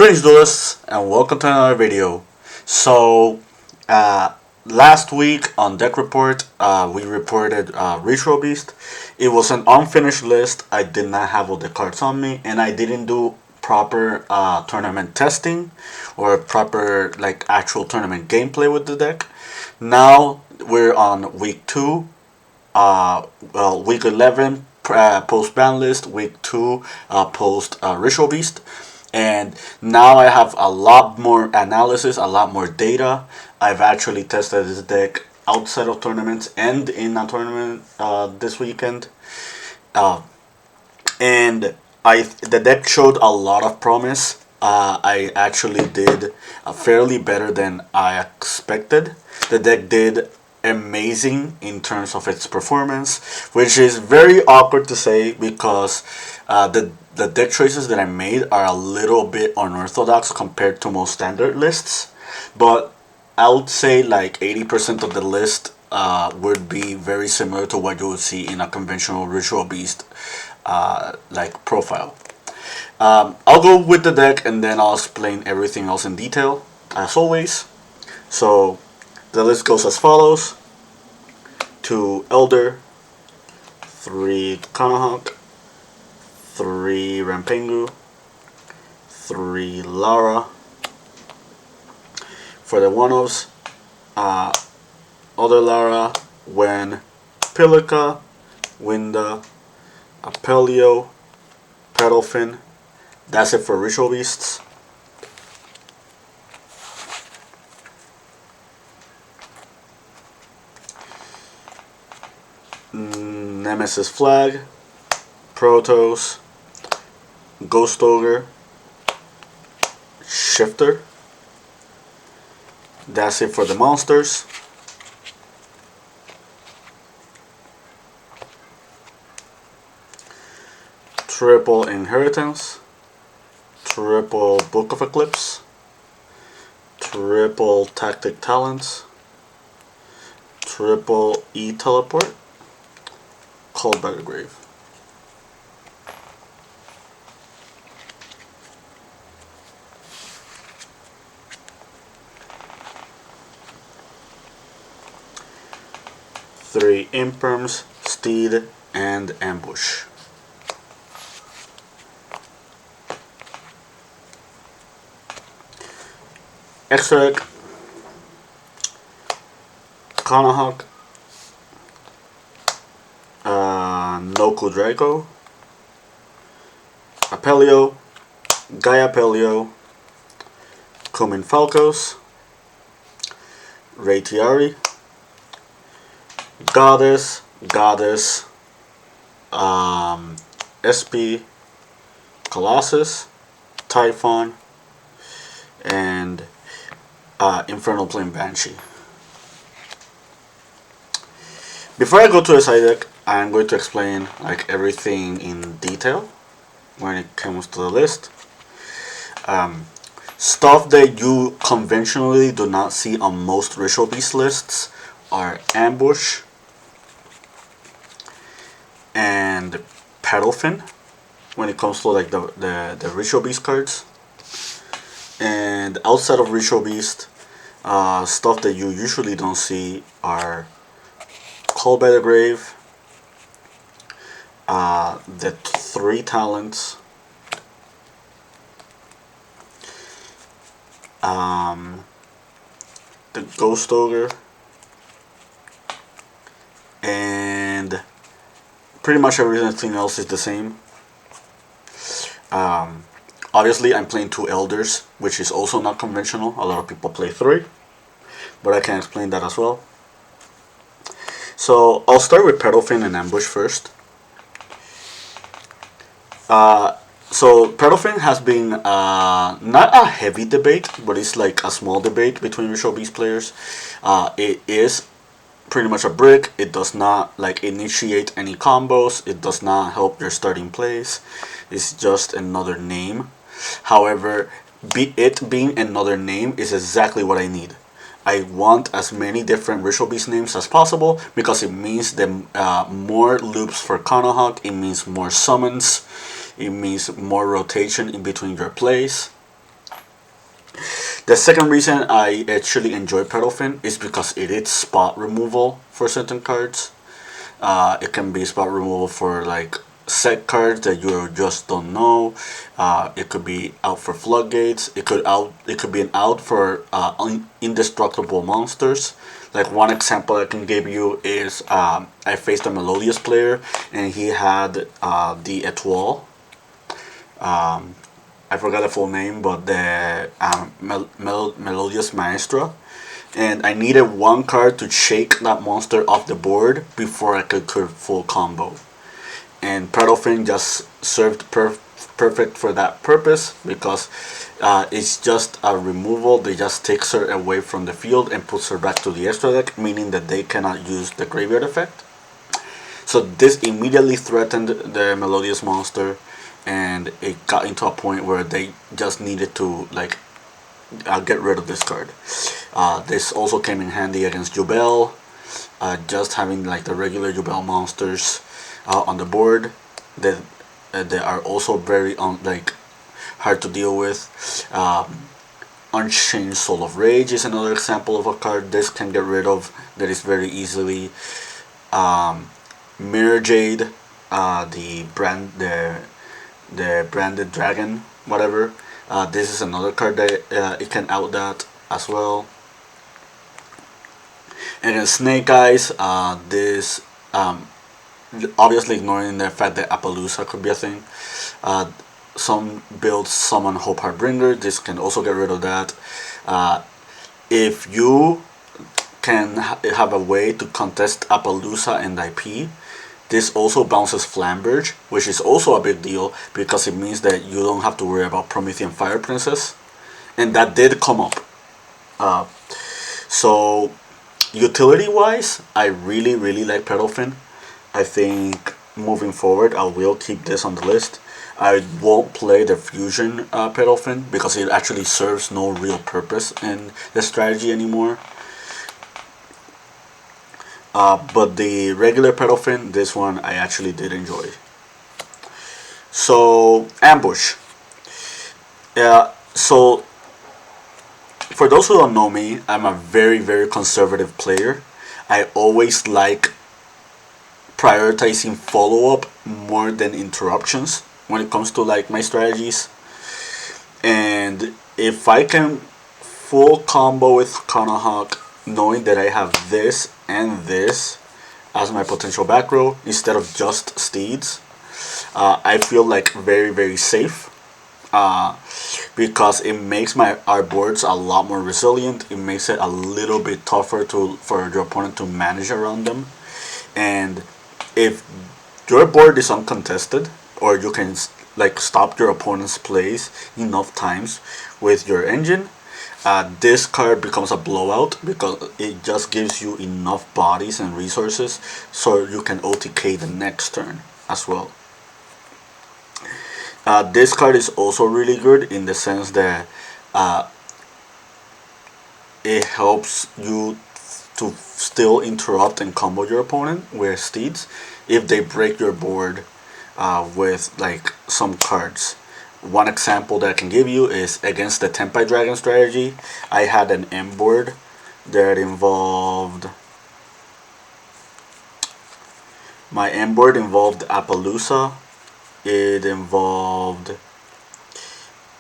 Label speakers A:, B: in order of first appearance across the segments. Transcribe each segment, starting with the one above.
A: Greetings duelists and welcome to another video. So last week on Deck Report we reported Ritual Beast. It was an unfinished list. I did not have all the cards on me and I didn't do proper tournament testing or proper actual tournament gameplay with the deck. Now we're on week 2, week 11 post ban list, week 2 post Ritual Beast. And now I have a lot more analysis, a lot more data. I've actually tested this deck outside of tournaments and in a tournament this weekend. And the deck showed a lot of promise. I actually did fairly better than I expected. The deck did amazing in terms of its performance, which is very awkward to say because the deck choices that I made are a little bit unorthodox compared to most standard lists, but I would say like 80% of the list would be very similar to what you would see in a conventional Ritual Beast profile. I'll go with the deck and then I'll explain everything else in detail as always. So the list goes as follows: 2 Elder, 3 Kanahawk, 3 Rampengu, 3 Lara. For the one-offs, other Lara, Wen, Pilica, Winda, Apelio, Petalfin. That's it for Ritual Beasts. Nemesis Flag, Protos, Ghost Ogre, Shifter. That's it for the monsters. Triple Inheritance, triple Book of Eclipse, triple Tactic Talents, triple E-Teleport, Called by the Grave. Three Imperms, Steed, and Ambush. Extra deck: Kanahawk, Noku Draco, Apelio, Gaia Apelio, Kumin Falcos, Ray Tiari, Goddess, SP, Colossus, Typhon, and Infernal Plane Banshee. Before I go to the side deck, I'm going to explain everything in detail when it comes to the list. Stuff that you conventionally do not see on most Ritual Beast lists are Ambush and Petalfin when it comes to the Ritual Beast cards. And outside of Ritual Beast, stuff that you usually don't see are Called by the Grave, the 3 talents, the Ghost Ogre, and pretty much everything else is the same. Obviously I'm playing 2 Elders, which is also not conventional. A lot of people play 3, but I can explain that as well. So I'll start with Petalfin and Ambush first. So Protos has been not a heavy debate, but it's like a small debate between Ritual Beast players. It is pretty much a brick. It does not initiate any combos. It does not help your starting plays. It's just another name. However, it being another name is exactly what I need. I want as many different Ritual Beast names as possible because it means the more loops for Kanahawk, it means more summons, it means more rotation in between your plays. The second reason I actually enjoy Pedalfin is because it is spot removal for certain cards. It can be spot removal for like set cards that you just don't know. It could be out for floodgates. It could be an out for indestructible monsters. Like one example I can give you is I faced a Melodious player and he had the Etoile. I forgot the full name, but the Melodious Maestra, and I needed one card to shake that monster off the board before I could full combo. And Pardolphin just served perfect for that purpose because it's just a removal. They just takes her away from the field and puts her back to the extra deck, meaning that they cannot use the graveyard effect. So this immediately threatened the Melodious monster, and it got into a point where they just needed to like get rid of this card. This also came in handy against Jubel. Just having like the regular Jubel monsters on the board that they are also very hard to deal with. Unchanged Soul of Rage is another example of a card this can get rid of that is very easily. Mirror Jade, the branded dragon, whatever. This is another card that it can out that as well. And then Snake Eyes, this obviously ignoring the fact that Appaloosa could be a thing. Some builds summon Hope Heartbringer. This can also get rid of that. If you can have a way to contest Appaloosa and IP, this also bounces Flamberge, which is also a big deal because it means that you don't have to worry about Promethean Fire Princess, and that did come up. So utility wise, I really like Pedalfin. I think moving forward I will keep this on the list. I won't play the Fusion Pedalfin because it actually serves no real purpose in the strategy anymore. But the regular Pedalfin, this one I actually did enjoy. So Ambush. So for those who don't know me, I'm a very conservative player. I always like prioritizing follow-up more than interruptions when it comes to like my strategies. And if I can full combo with Kanahawk, knowing that I have this and this as my potential back row instead of just steeds, I feel like very safe. Because it makes our boards a lot more resilient. It makes it a little bit tougher for your opponent to manage around them. And if your board is uncontested, or you can like stop your opponent's plays enough times with your engine, this card becomes a blowout because it just gives you enough bodies and resources so you can OTK the next turn as well. This card is also really good in the sense that it helps you to still interrupt and combo your opponent with steeds if they break your board with like some cards. One example that I can give you is against the Tempai Dragon strategy. I had an M board that involved my M board involved Appaloosa. It involved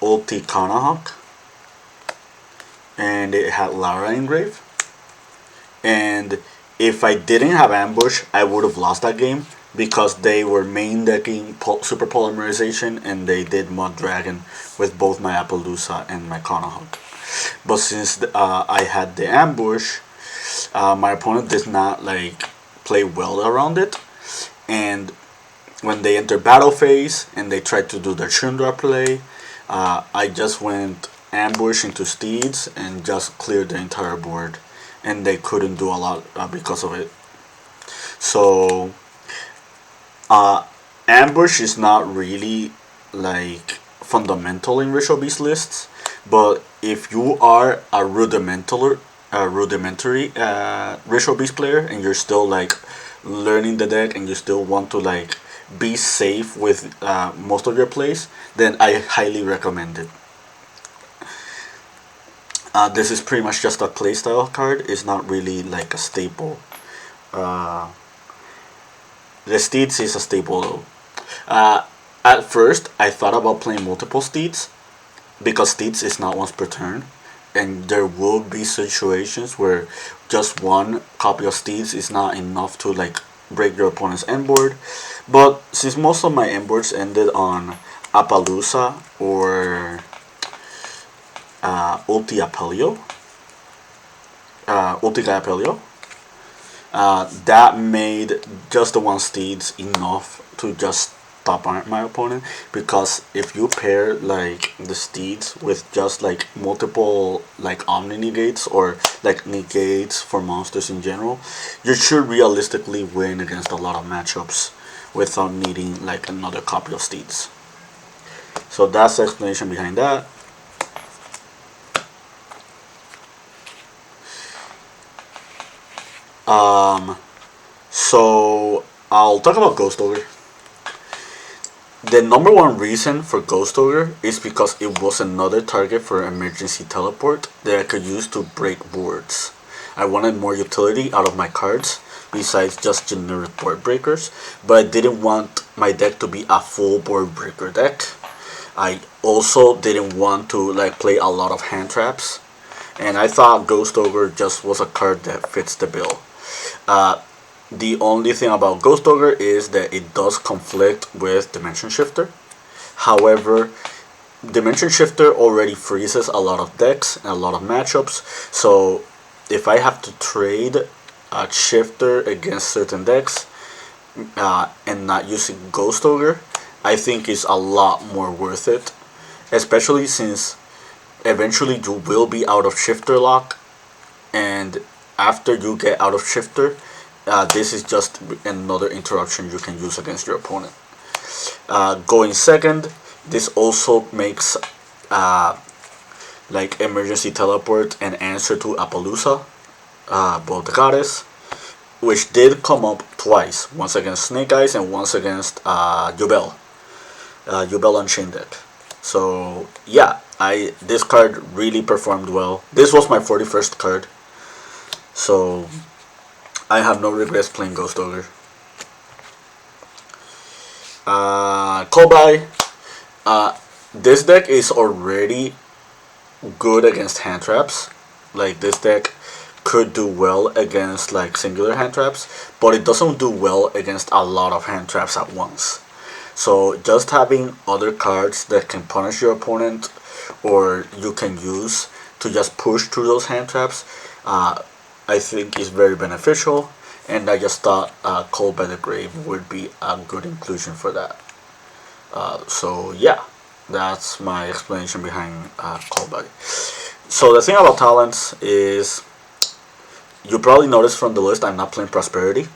A: Ulti Kanahawk, and it had Lara Engrave. And if I didn't have Ambush, I would have lost that game because they were main decking Super Polymerization and they did Mud Dragon with both my Appaloosa and my Kanahawk. But since I had the Ambush, my opponent did not like play well around it, and when they enter battle phase and they tried to do their Shundra play, I just went Ambush into Steeds and just cleared the entire board, and they couldn't do a lot because of it. So Ambush is not really like fundamental in Ritual Beast lists, but if you are a rudimentary Ritual Beast player and you're still like learning the deck and you still want to like be safe with most of your plays, then I highly recommend it. This is pretty much just a playstyle card. It's not really like a staple. Uh, the Steeds is a staple though. Uh, at first, I thought about playing multiple Steeds because Steeds is not once per turn, and there will be situations where just one copy of Steeds is not enough to like break your opponent's end board. But since most of my end boards ended on Appaloosa or Ulti Apelio, Ultica Apelio, that made just the one Steeds enough to just stop my opponent, because if you pair like the Steeds with just like multiple like Omni negates or like negates for monsters in general, you should realistically win against a lot of matchups without needing like another copy of Steeds. So that's the explanation behind that. So I'll talk about Ghost Ogre. The number one reason for Ghost Ogre is because it was another target for emergency teleport that I could use to break boards. I wanted more utility out of my cards besides just generic board breakers, but I didn't want my deck to be a full board breaker deck. I also didn't want to like play a lot of hand traps, and I thought Ghost Ogre just was a card that fits the bill. The only thing about Ghost Ogre is that it does conflict with Dimension Shifter. However, Dimension Shifter already freezes a lot of decks and a lot of matchups, so if I have to trade a Shifter against certain decks and not using Ghost Ogre, I think it's a lot more worth it, especially since eventually you will be out of Shifter lock, and after you get out of Shifter, this is just another interruption you can use against your opponent. Going second, this also makes like emergency teleport an answer to Appaloosa, both the goddess, which did come up twice, once against Snake Eyes and once against Yubel Unchained deck. So yeah, this card really performed well. This was my 41st card, so I have no regrets playing Ghost Ogre. Kobai. This deck is already good against hand traps. Like, this deck could do well against like singular hand traps, but it doesn't do well against a lot of hand traps at once. So just having other cards that can punish your opponent or you can use to just push through those hand traps, I think is very beneficial, and I just thought Cold by the Grave would be a good inclusion for that. So yeah, that's my explanation behind Cold by. So the thing about talents is, you probably noticed from the list I'm not playing Prosperity.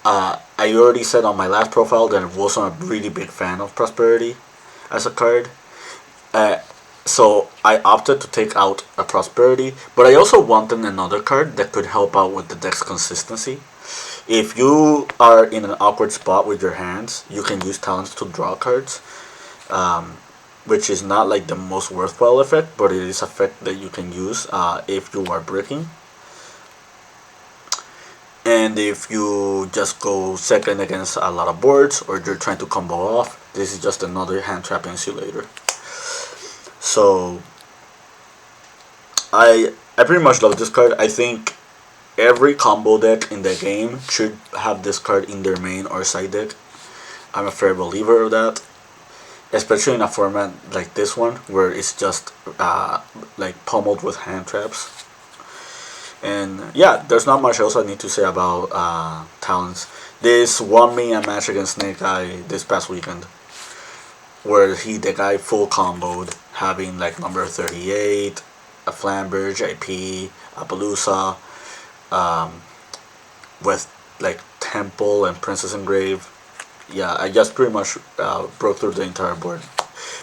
A: I already said on my last profile that I wasn't a really big fan of Prosperity as a card. So I opted to take out a Prosperity, but I also wanted another card that could help out with the deck's consistency. If you are in an awkward spot with your hands, you can use talents to draw cards, which is not like the most worthwhile effect, but it is an effect that you can use if you are bricking. And if you just go second against a lot of boards, or you're trying to combo off, this is just another hand trap insulator. So I pretty much love this card. I think every combo deck in the game should have this card in their main or side deck. I'm a fair believer of that, especially in a format like this one where it's just like pummeled with hand traps. And yeah, there's not much else I need to say about talents. This won me a match against Snake Eye this past weekend, where the guy full comboed, having like number 38, a Flamberge, IP, Appaloosa, with like Temple and Princess Engrave. Yeah, I just pretty much broke through the entire board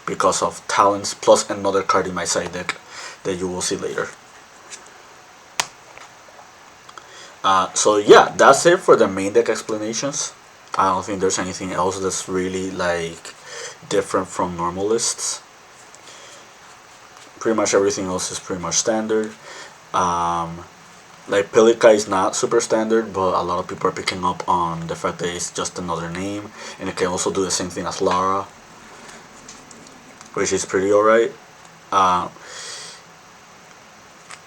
A: because of talents plus another card in my side deck that you will see later. So yeah, that's it for the main deck explanations. I don't think there's anything else that's really like different from normal lists. Pretty much everything else is pretty much standard. Um, like Pelica is not super standard, but a lot of people are picking up on the fact that it's just another name, and it can also do the same thing as Lara, which is pretty alright. Uh,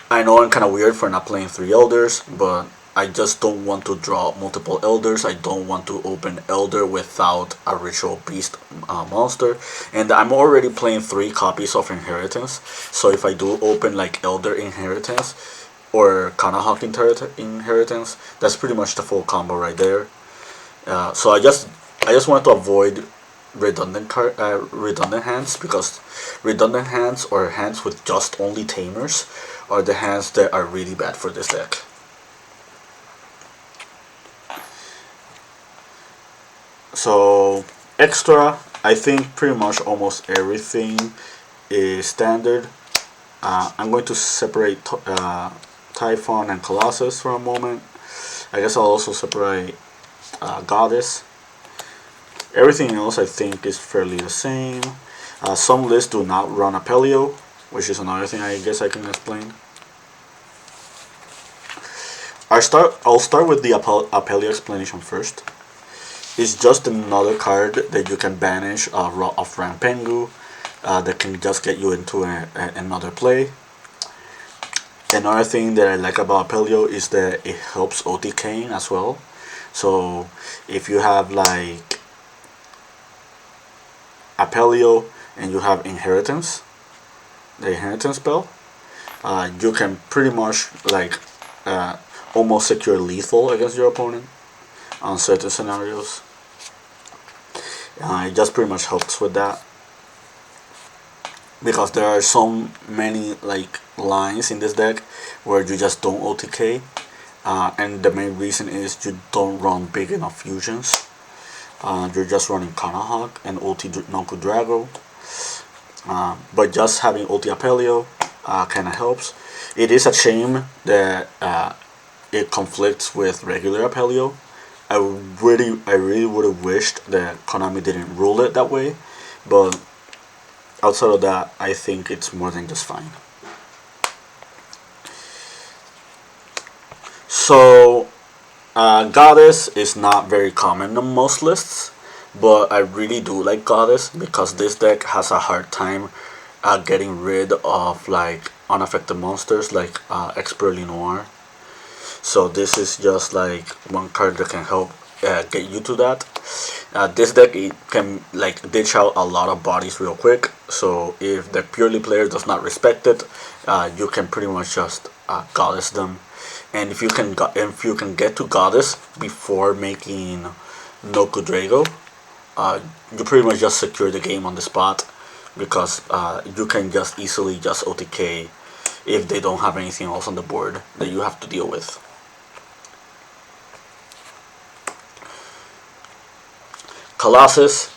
A: I know I'm kind of weird for not playing 3 elders, but I just don't want to draw multiple elders. I don't want to open elder without a ritual beast monster, and I'm already playing 3 copies of inheritance. So if I do open like elder inheritance or Kanahawk inheritance, that's pretty much the full combo right there. So I just want to avoid redundant hands, because redundant hands or hands with just only tamers are the hands that are really bad for this deck. So extra, I think pretty much almost everything is standard. I'm going to separate Typhon and Colossus for a moment. I guess I'll also separate Goddess. Everything else I think is fairly the same. Some lists do not run Apelio, which is another thing I guess I can explain. I'll start with the Apelio explanation first. It's just another card that you can banish off Rampengu that can just get you into another play. Another thing that I like about Apelio is that it helps OTKing as well. So if you have like Apelio and you have Inheritance, the Inheritance spell, you can pretty much like almost secure lethal against your opponent on certain scenarios. It just pretty much helps with that, because there are so many like lines in this deck where you just don't OTK, and the main reason is you don't run big enough fusions. You're just running Kanahawk and ulti Nonku Drago, but just having ulti Apelio kind of helps. It is a shame that it conflicts with regular Apelio. I really would have wished that Konami didn't rule it that way, but outside of that, I think it's more than just fine. So, Goddess is not very common on most lists, but I really do like Goddess because this deck has a hard time getting rid of like unaffected monsters like Expert Noir. So this is just like one card that can help get you to that. This deck, it can like ditch out a lot of bodies real quick. So if the purely player does not respect it, you can pretty much just Goddess them. And if you can get to Goddess before making Noku Drago, you pretty much just secure the game on the spot, because you can just easily just OTK if they don't have anything else on the board that you have to deal with. Colossus,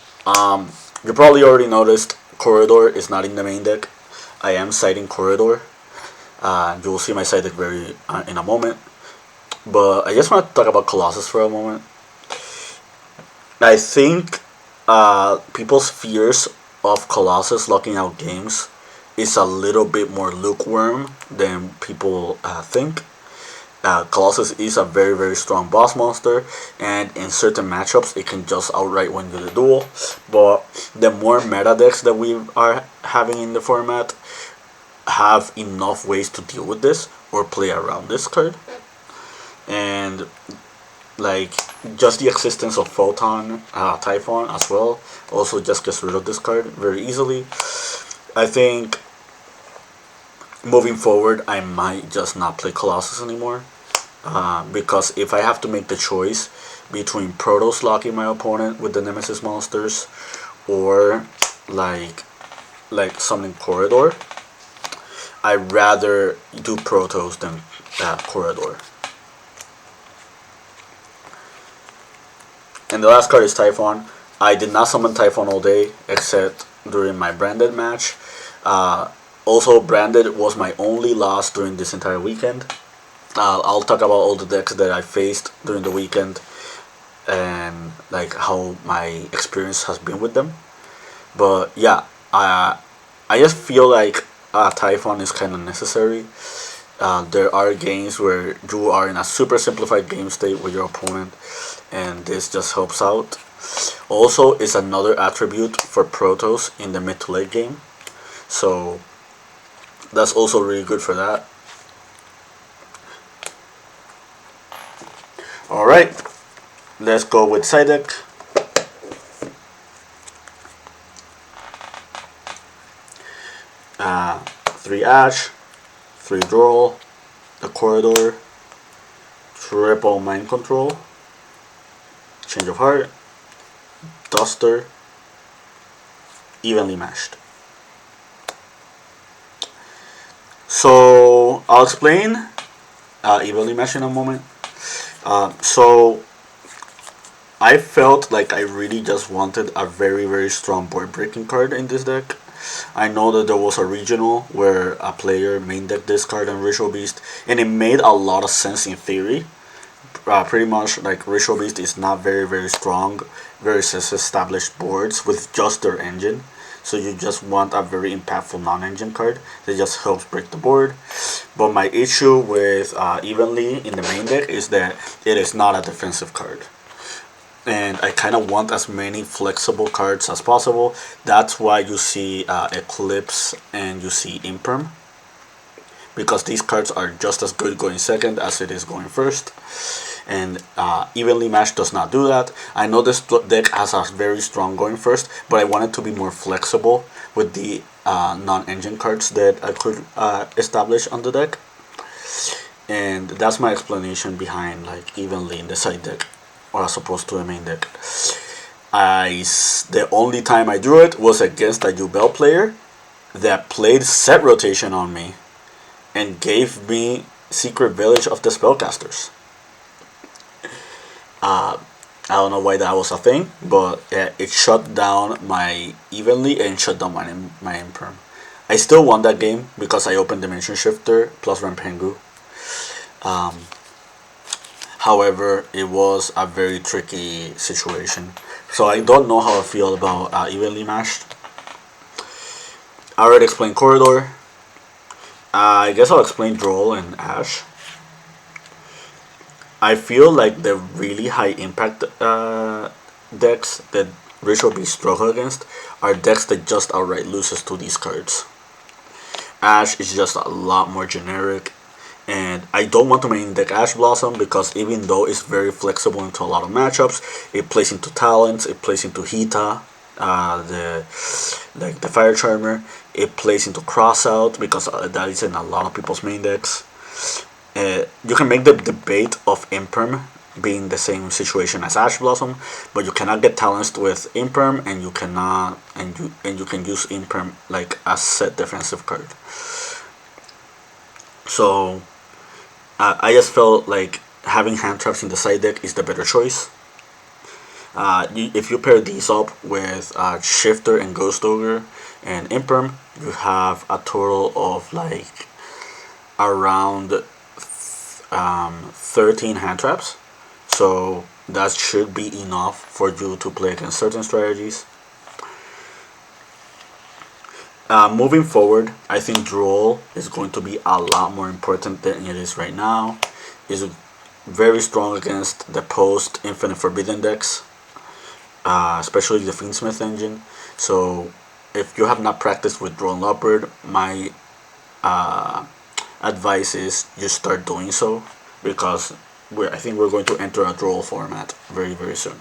A: you probably already noticed Corridor is not in the main deck. I am citing Corridor. You will see my side deck in a moment. But I just want to talk about Colossus for a moment. I think people's fears of Colossus locking out games is a little bit more lukewarm than people think. Colossus is a very strong boss monster, and in certain matchups it can just outright win you the duel. But the more meta decks that we are having in the format have enough ways to deal with this or play around this card, and like just the existence of Photon Typhon as well also just gets rid of this card very easily. I think moving forward I might just not play Colossus anymore, because if I have to make the choice between Protos locking my opponent with the Nemesis monsters or like something Corridor, I'd rather do Protos than Corridor. And the last card is Typhon. I did not summon Typhon all day except during my Branded match. Also, Branded was my only loss during this entire weekend. I'll talk about all the decks that I faced during the weekend and like how my experience has been with them. But yeah, I just feel like Typhon is kind of necessary. There are games where you are in a super simplified game state with your opponent, and this just helps out. Also, is another attribute for Protos in the mid to late game, so that's also really good for that. Alright, let's go with side deck. Uh, 3 Ash, 3 Droll, the Corridor, triple Mind Control, Change of Heart, Duster, evenly matched. So I'll explain evenly matched in a moment. So I felt like I really just wanted a very strong board breaking card in this deck. I know that there was a regional where a player main decked this card on Ritual Beast, and it made a lot of sense in theory. Pretty much like Ritual Beast is not very strong, very established boards with just their engine. So you just want a very impactful non-engine card that just helps break the board. But my issue with Evenly in the main deck is that it is not a defensive card. And I kind of want as many flexible cards as possible. That's why you see Eclipse and you see Imperm, because these cards are just as good going second as it is going first. And Evenly Matched does not do that. I know this deck has a very strong going first, but I wanted to be more flexible with the non-engine cards that I could establish on the deck. And that's my explanation behind like Evenly in the side deck, or as opposed to the main deck. The only time I drew it was against a Yubel player that played set rotation on me and gave me Secret Village of the Spellcasters. I don't know why that was a thing, but it shut down my Evenly and shut down my Imperm. I still won that game because I opened Dimension Shifter plus Rampengu. However, it was a very tricky situation. So I don't know how I feel about Evenly Matched. I already explained Corridor. I guess I'll explain Droll and Ash. I feel like the really high impact decks that Ritual Beast struggle against are decks that just outright loses to these cards. Ash is just a lot more generic, and I don't want to main deck Ash Blossom because even though it's very flexible into a lot of matchups, it plays into Talents, it plays into Hita, the Fire Charmer, it plays into Crossout because that is in a lot of people's main decks. You can make the debate of Imperm being the same situation as Ash Blossom, but you cannot get Talents with Imperm, and you cannot and you can use Imperm like a set defensive card. So I just felt like having hand traps in the side deck is the better choice. If you pair these up with Shifter and Ghost Ogre and Imperm, you have a total of like around 13 hand traps. So that should be enough for you to play against certain strategies. Moving forward, I think Droll is going to be a lot more important than it is right now. It's very strong against the post Infinite Forbidden decks, especially the Fiendsmith engine. So if you have not practiced with Droll and Leopard, my advice is you start doing so, because I think we're going to enter a Droll format very soon.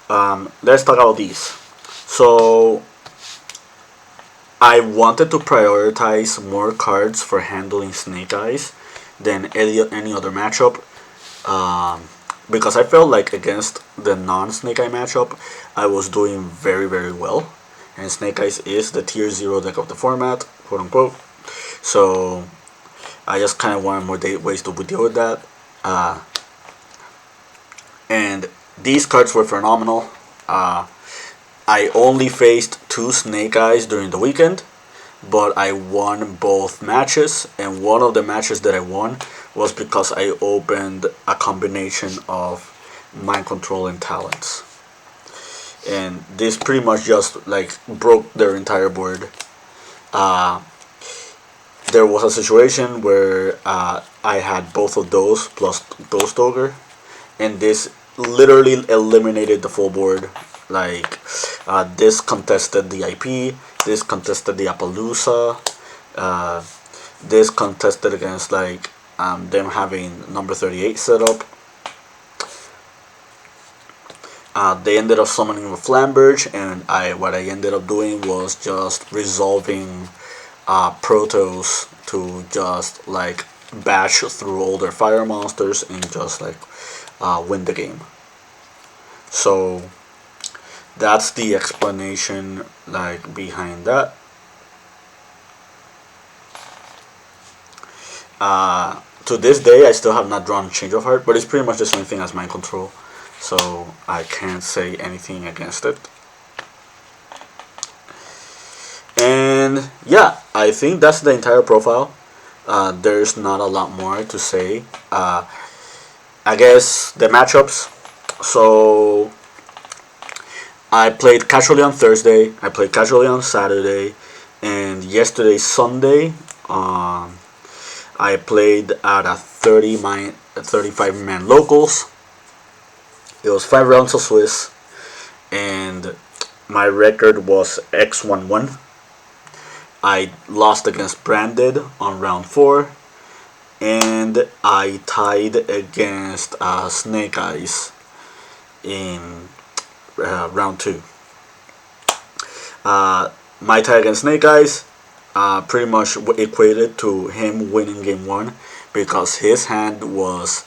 A: Let's talk about these. So I wanted to prioritize more cards for handling Snake Eyes than any other matchup, because I felt like against the non-Snake Eye matchup I was doing very well, and Snake Eyes is the tier 0 deck of the format, quote unquote. So I just kind of wanted more ways to deal with that, and these cards were phenomenal. I only faced 2 Snake Eyes during the weekend, but I won both matches, and one of the matches that I won was because I opened a combination of Mind Control and Talents. and this pretty much just like broke their entire board. Uh, there was a situation where I had both of those plus those Dogger, and this literally eliminated the full board. Like this contested the IP, this contested the Appaloosa, uh, this contested against like them having number 38 set up. They ended up summoning a Flamberge, and what I ended up doing was just resolving Protos to just like bash through all their fire monsters and just like win the game. So that's the explanation like behind that. To this day, I still have not drawn Change of Heart, but it's pretty much the same thing as Mind Control, so I can't say anything against it. And yeah, I think that's the entire profile. There's not a lot more to say. I guess the matchups. So I played casually on Thursday. I played casually on Saturday, and yesterday Sunday, I played at a 35 man locals. It was 5 rounds of Swiss, and my record was X11. I lost against Branded on round 4, and I tied against Snake Eyes in round 2. My tie against Snake Eyes pretty much equated to him winning game 1 because his hand was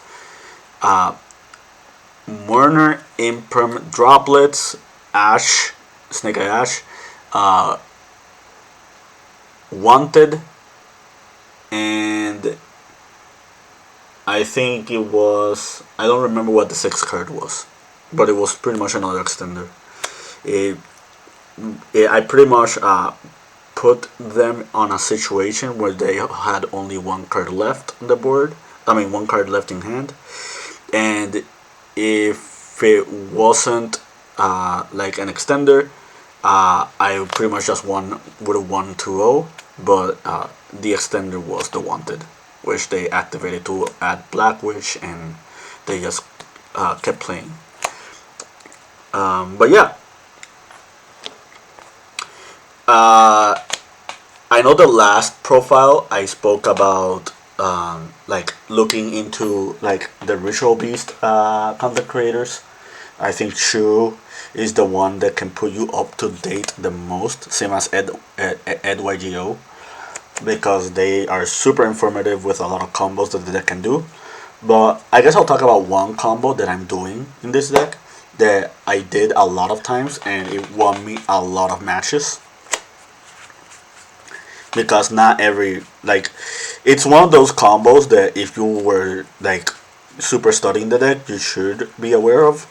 A: Murner, Imperm, Droplets, Ash, Snake Eye Ash, Wanted, and I think it was, I don't remember what the 6th card was, but it was pretty much another extender. I pretty much put them on a situation where they had only one card left on the board. I mean, one card left in hand, and if it wasn't like an extender, I pretty much just would have won 2-0, but the extender was the Wanted, which they activated to add Black Witch, and they just kept playing. But yeah, I know the last profile I spoke about like looking into like the Ritual Beast content creators. I think Shu is the one that can put you up to date the most, same as Ed YGO, because they are super informative with a lot of combos that the deck can do. But I guess I'll talk about one combo that I'm doing in this deck that I did a lot of times and it won me a lot of matches. Because not every, like, it's one of those combos that if you were like super studying the deck you should be aware of,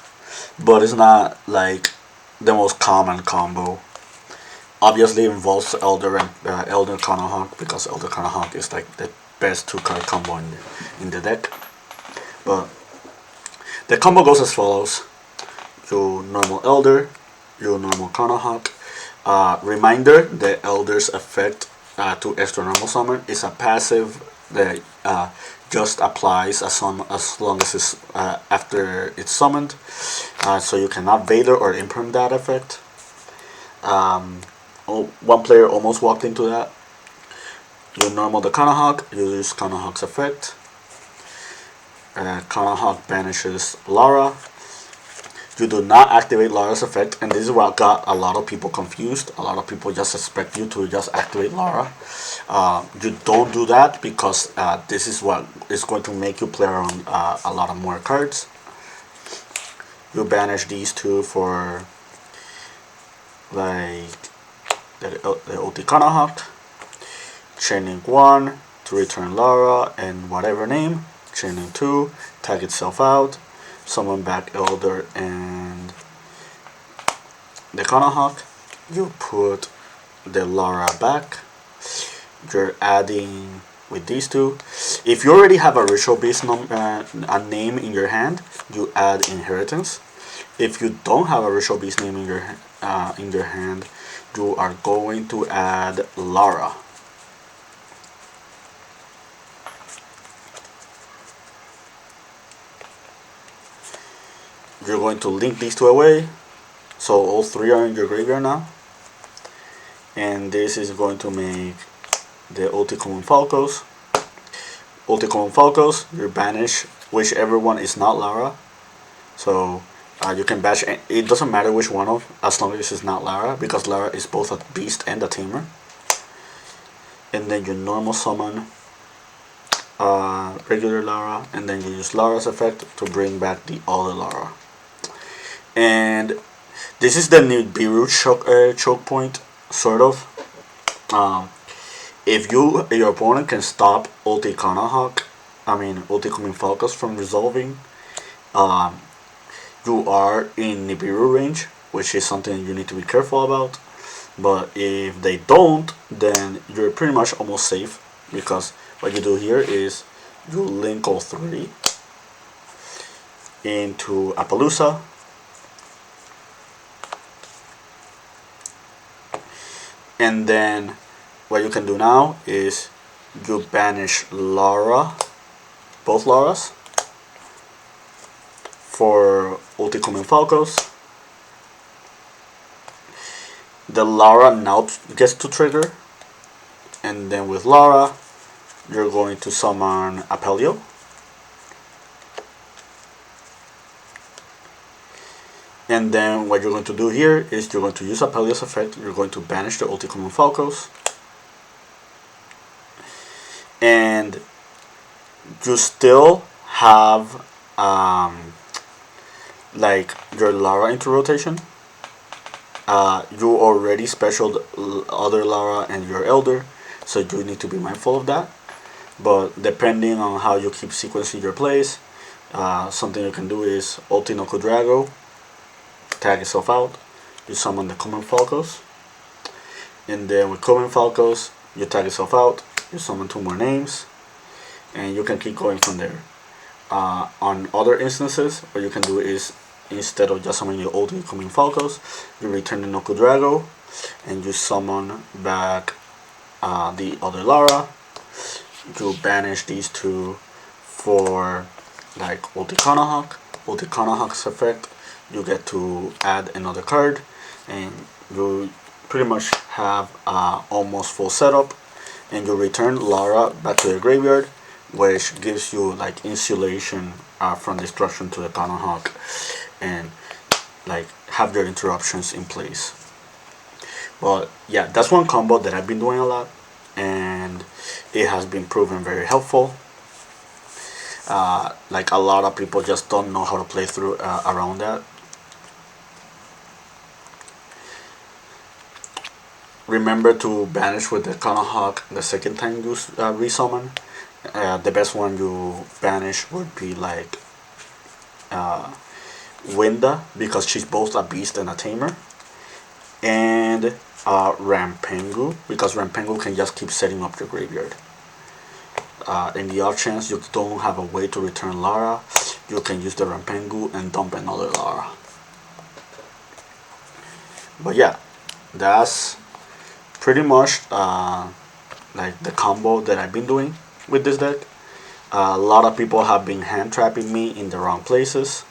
A: but it's not like the most common combo. Obviously it involves Elder and Elder Kanahawk, because Elder Kanahawk is like the best 2-card combo in the deck. But the combo goes as follows: you normal Elder, you normal Kanahawk. Reminder, the Elder's effect to extra normal summon is a passive that just applies as long as it's after it's summoned, so you cannot Vader or imprint that effect. One player almost walked into that. You normal the Kanahawk, you use Kanahawk's effect. Kanahawk banishes Lara. You do not activate Lara's effect, and this is what got a lot of people confused. A lot of people just expect you to just activate Lara. You don't do that because this is what is going to make you play around a lot of more cards. You banish these two for like the OT Kanahawk. Chaining 1 to return Lara and whatever name. Chaining 2, tag itself out. Summon back Elder and the Kanahawk. You put the Lara back. You're adding with these two. If you already have a Ritual Beast a name in your hand, you add Inheritance. if you don't have a Ritual Beast name in your hand, you are going to add Lara. You're going to link these two away, so all three are in your graveyard now. And this is going to make the Ulticommon Falcos. Ulticommon Falcos, you banish whichever one is not Lara. So you can bash, it doesn't matter which one of, as long as it's not Lara, because Lara is both a beast and a tamer. And then you normal summon regular Lara, and then you use Lara's effect to bring back the other Lara. And this is the new Nibiru choke point, sort of. If your opponent can stop Ulticommon Falcos from resolving, you are in Nibiru range, which is something you need to be careful about. But if they don't, then you're pretty much almost safe, because what you do here is you link all three into Appaloosa. And then what you can do now is you banish Lara, both Laras, for Ulticommon Falcos. The Lara now gets to trigger, and then with Lara, you're going to summon Apelio. And then what you're going to do here is you're going to use Apelio's effect. You're going to banish the Ulticommon Falcos. And you still have like your Lara into rotation. You already specialed other Lara and your Elder, so you need to be mindful of that. But depending on how you keep sequencing your plays, something you can do is Ulti no Kudrago, tag itself out, you summon the Common Falcos, and then with Common Falcos, you tag itself out, you summon 2 more names, and you can keep going from there. On other instances, what you can do is, instead of just summoning your Ulticommon Falcos, you return the Nokudrago, and you summon back the other Lara. You banish these two for like Ulticommon effect. You get to add another card, and you pretty much have almost full setup. And you return Lara back to the graveyard, which gives you like insulation from destruction to the Kanahawk, and like have your interruptions in place. But yeah, that's one combo that I've been doing a lot, and it has been proven very helpful. Like a lot of people just don't know how to play through around that. Remember to banish with the Kanahawk the second time you resummon. The best one you banish would be like Winda, because she's both a beast and a tamer, and Rampengu, because Rampengu can just keep setting up your graveyard. In the off chance you don't have a way to return Lara, you can use the Rampengu and dump another Lara. But yeah, that's pretty much like the combo that I've been doing with this deck. A lot of people have been hand trapping me in the wrong places,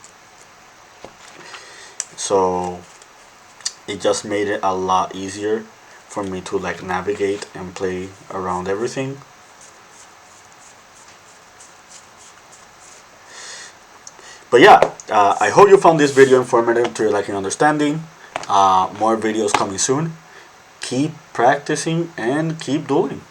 A: so it just made it a lot easier for me to like navigate and play around everything. But yeah, I hope you found this video informative to your liking and understanding. More videos coming soon. Keep practicing and keep dueling.